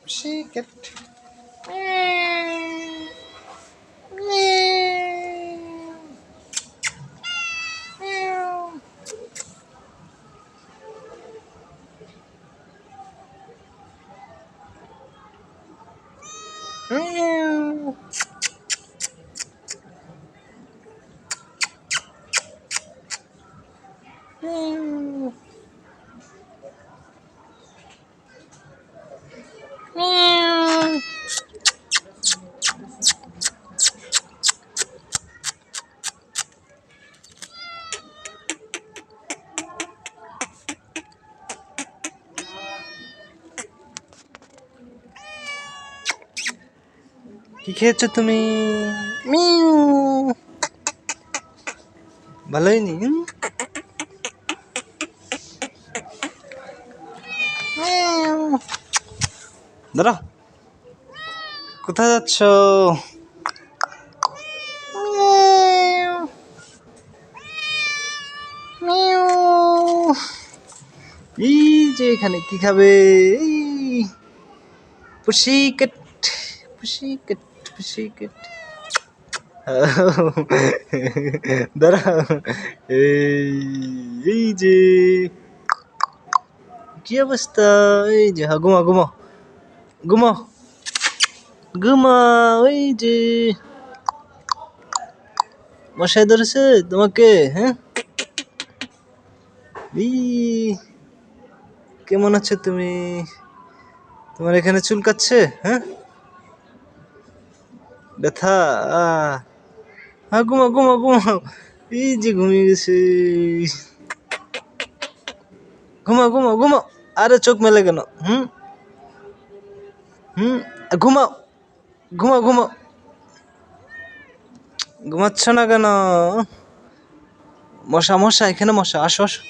Pussycat. কি খেয়েছো তুমি? মিউ ভালোই নি। দাঁড়া, কোথায় যাচ্ছ? এই যে এখানে কি খাবে? পুশিকেট পুশিকেট পুশিকেট। দাঁড়া, এই যে কি অবস্থা? এই যে ঘুমা ঘুমা ঘুমা ঘুমা। ওই যে মশাই ধরেছে তোমাকে, হ্যাঁ? কেমন আছো তুমি? তোমার এখানে চুলকাচ্ছে, হ্যাঁ? ব্যথা? হ্যাঁ, ঘুমাও ঘুমাও ঘুমাও। এই যে ঘুমিয়ে গেছে। ঘুমাও ঘুমাও ঘুমাও। আরে চোখ মেলে কেন? হুম হুম ঘুমাও ঘুমাও ঘুমাও। ঘুমাচ্ছ না কেন? মশা মশা, এখানে মশা। আসো আসো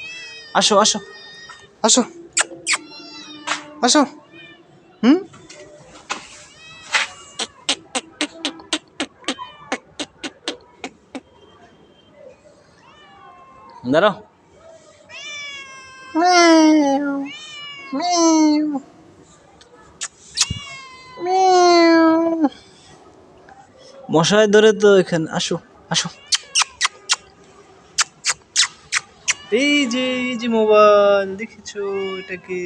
আসো আসো আসো আসো। হুম দাঁড়াও। মশাই ধরে তো এখানে। আসো আসো। এই যে মোবাইল দেখেছো, এটাকে